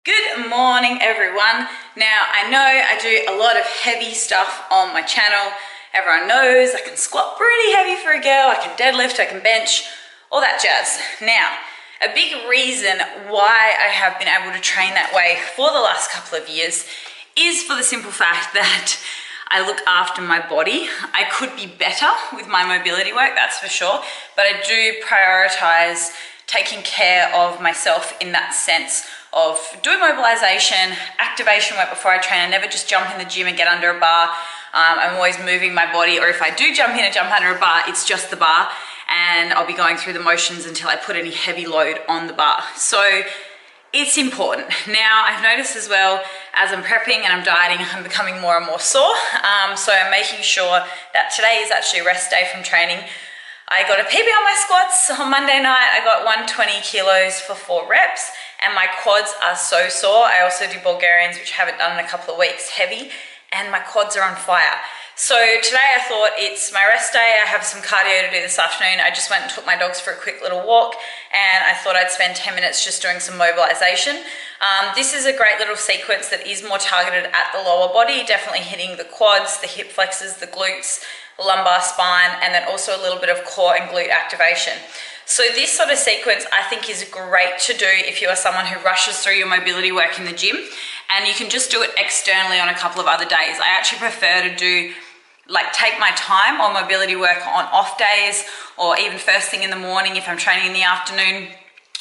Good morning, everyone. Now, I know I do a lot of heavy stuff on my channel. Everyone knows I can squat pretty heavy for a girl, I can deadlift, I can bench, all that jazz. Now, a big reason why I have been able to train that way for the last couple of years is for the simple fact that I look after my body. I could be better with my mobility work, that's for sure, but I do prioritize taking care of myself in that sense of doing mobilization, activation work before I train. I never just jump in the gym and get under a bar. I'm always moving my body, or if I do jump in and jump under a bar, it's just the bar, and I'll be going through the motions until I put any heavy load on the bar. So it's important. Now, I've noticed as well, as I'm prepping and I'm dieting, I'm becoming more and more sore. So I'm making sure that today is actually a rest day from training. I got a PB on my squats on Monday night. I got 120 kilos for 4 reps, and my quads are so sore. I also do Bulgarians, which I haven't done in a couple of weeks, heavy, and my quads are on fire. So today I thought it's my rest day. I have some cardio to do this afternoon. I just went and took my dogs for a quick little walk, and I thought I'd spend 10 minutes just doing some mobilization. This is a great little sequence that is more targeted at the lower body, definitely hitting the quads, the hip flexors, the glutes, lumbar, spine, and then also a little bit of core and glute activation. So this sort of sequence I think is great to do if you are someone who rushes through your mobility work in the gym, and you can just do it externally on a couple of other days. I actually prefer to do take my time on mobility work on off days, or even first thing in the morning if I'm training in the afternoon,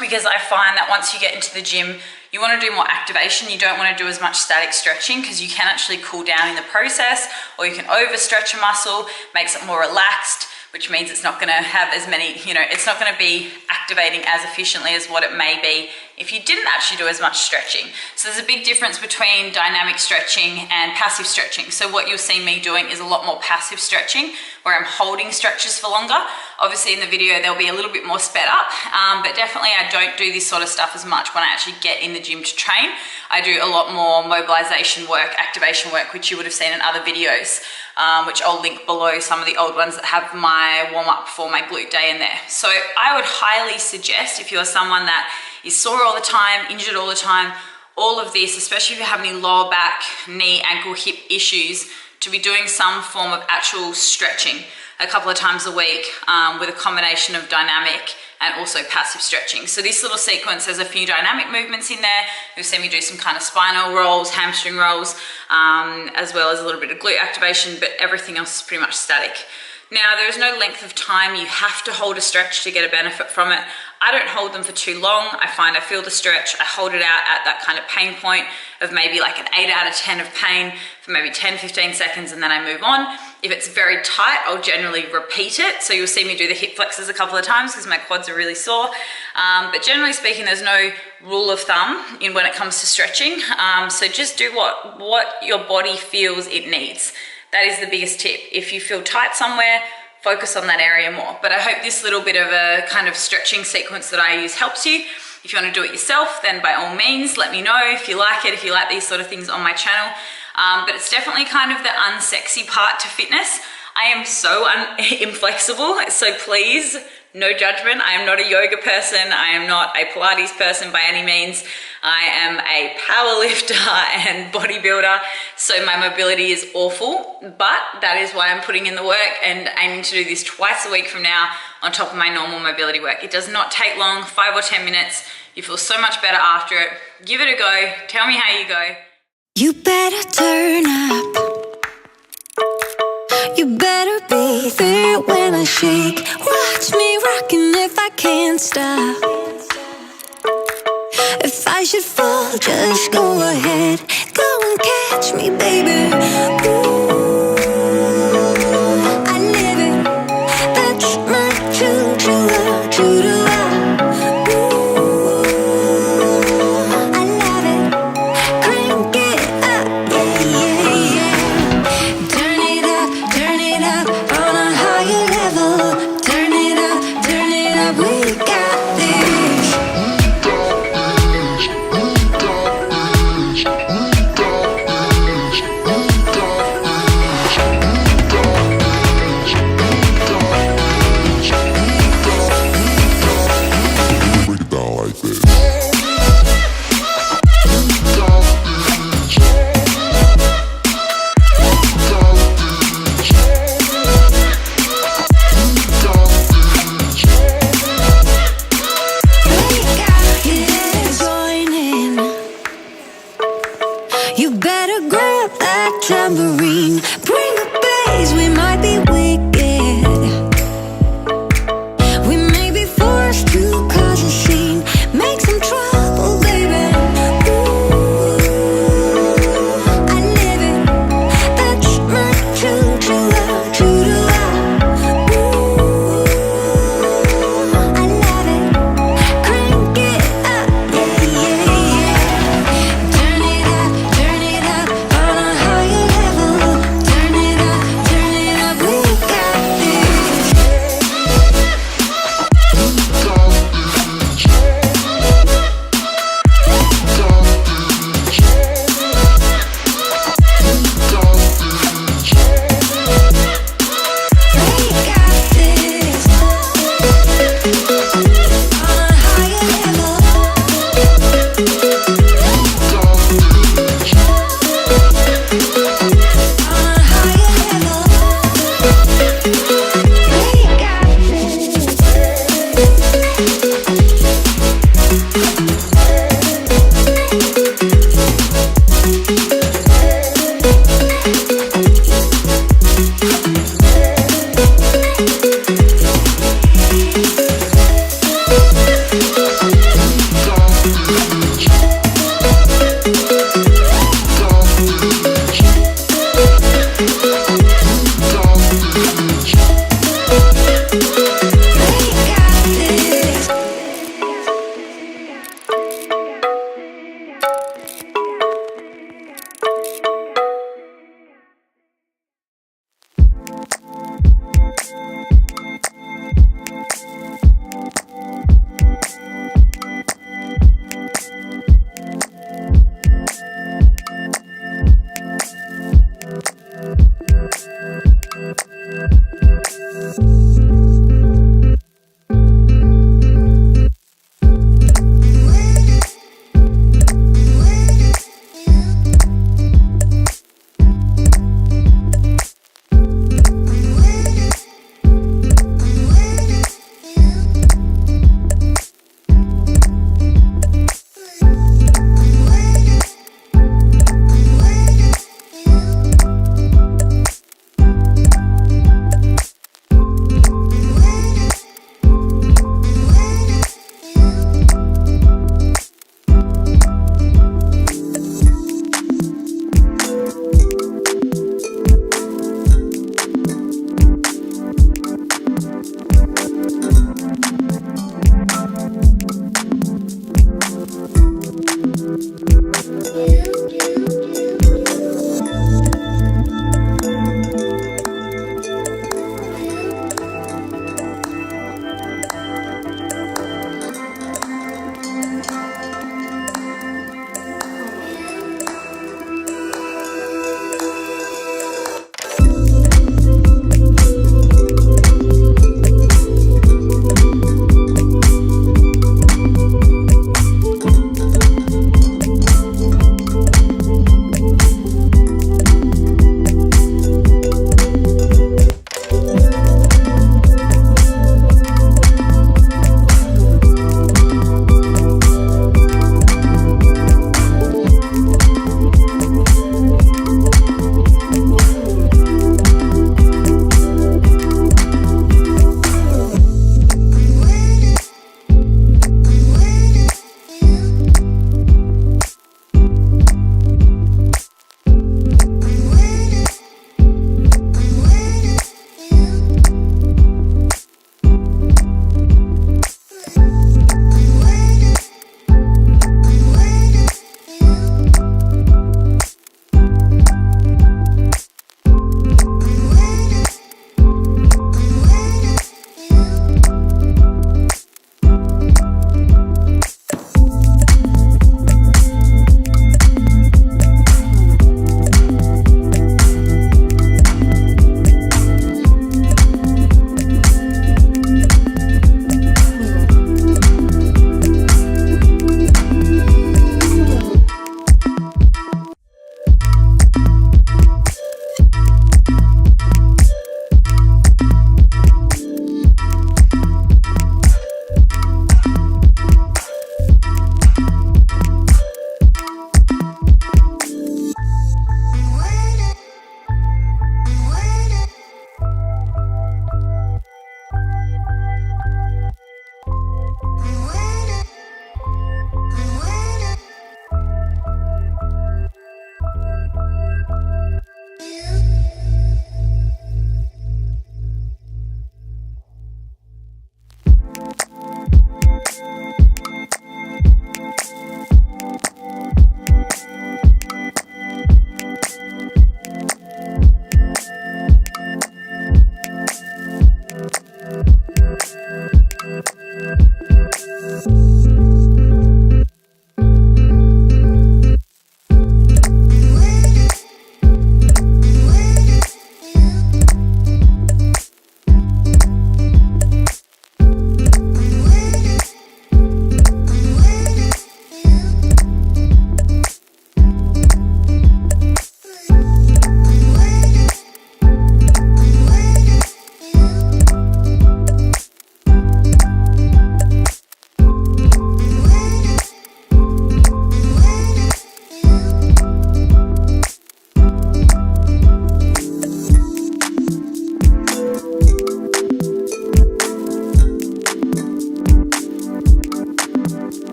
because I find that once you get into the gym, you want to do more activation. You don't want to do as much static stretching, because you can actually cool down in the process, or you can overstretch a muscle, makes it more relaxed, which means it's not going to have as many, it's not going to be activating as efficiently as what it may be if you didn't actually do as much stretching. So there's a big difference between dynamic stretching and passive stretching. So what you'll see me doing is a lot more passive stretching, where I'm holding stretches for longer. Obviously in the video they'll be a little bit more sped up, but definitely I don't do this sort of stuff as much when I actually get in the gym to train. I do a lot more mobilization work, activation work, which you would have seen in other videos, which I'll link below, some of the old ones that have my warm-up for my glute day in there. So I would highly suggest, if you're someone that is sore all the time, injured all the time, all of this, especially if you have any lower back, knee, ankle, hip issues, to be doing some form of actual stretching a couple of times a week, with a combination of dynamic and also passive stretching. So this little sequence has a few dynamic movements in there. You'll see me do some kind of spinal rolls, hamstring rolls, as well as a little bit of glute activation, but everything else is pretty much static. Now, there is no length of time you have to hold a stretch to get a benefit from it. I don't hold them for too long. I find I feel the stretch, I hold it out at that kind of pain point of maybe like an 8 out of 10 of pain for maybe 10-15 seconds, and then I move on. If it's very tight, I'll generally repeat it. So you'll see me do the hip flexors a couple of times because my quads are really sore. But generally speaking, there's no rule of thumb in when it comes to stretching. So just do what your body feels it needs. That is the biggest tip. If you feel tight somewhere, focus on that area more. But I hope this little bit of a kind of stretching sequence that I use helps you. If you want to do it yourself, then by all means, let me know if you like it, if you like these sort of things on my channel. But it's definitely kind of the unsexy part to fitness. I am so inflexible, so please, no judgment. I am not a yoga person. I am not a Pilates person by any means. I am a power lifter and bodybuilder, so my mobility is awful, but that is why I'm putting in the work and aiming to do this twice a week from now on top of my normal mobility work. It does not take long, 5 or 10 minutes. You feel so much better after it. Give it a go. Tell me how you go. You better turn up. You better be there when I shake. Watch me rockin' if I can't stop. If I should fall, just go ahead. Go and catch me, baby. Ooh, I live it. That's my true love, true to love. Ooh, I love it. Crank it up, yeah, yeah. Turn it up on a higher level. Turn it up, we got this. 1, 2, 3, 4. tambourine. Bring the bass, we might be wicked. We may be forced to cause a scene. Make some trouble, baby. Ooh, I live it. That's my choo-choo-la, choo-choo-la. Ooh, I love it. Crank it up, yeah, yeah, yeah. Turn it up on a higher level. Turn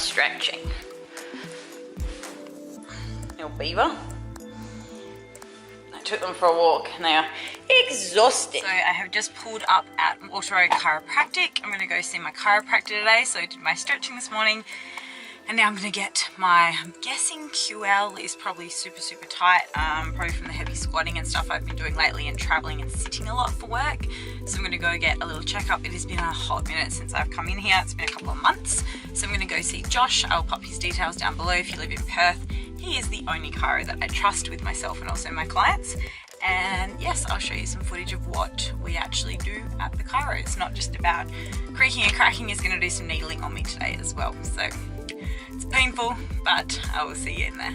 stretching. Little beaver. I took them for a walk and they are exhausted. So I have just pulled up at Auto Chiropractic. I'm going to go see my chiropractor today. So I did my stretching this morning. And now I'm going to get my, I'm guessing QL is probably super tight, probably from the heavy squatting and stuff I've been doing lately and traveling and sitting a lot for work. So I'm going to go get a little checkup. It has been a hot minute since I've come in here. It's been a couple of months. So I'm going to go see Josh. I'll pop his details down below if you live in Perth. He is the only chiro that I trust with myself and also my clients. And yes, I'll show you some footage of what we actually do at the chiro. It's not just about creaking and cracking. He's going to do some needling on me today as well. So it's painful, but I will see you in there.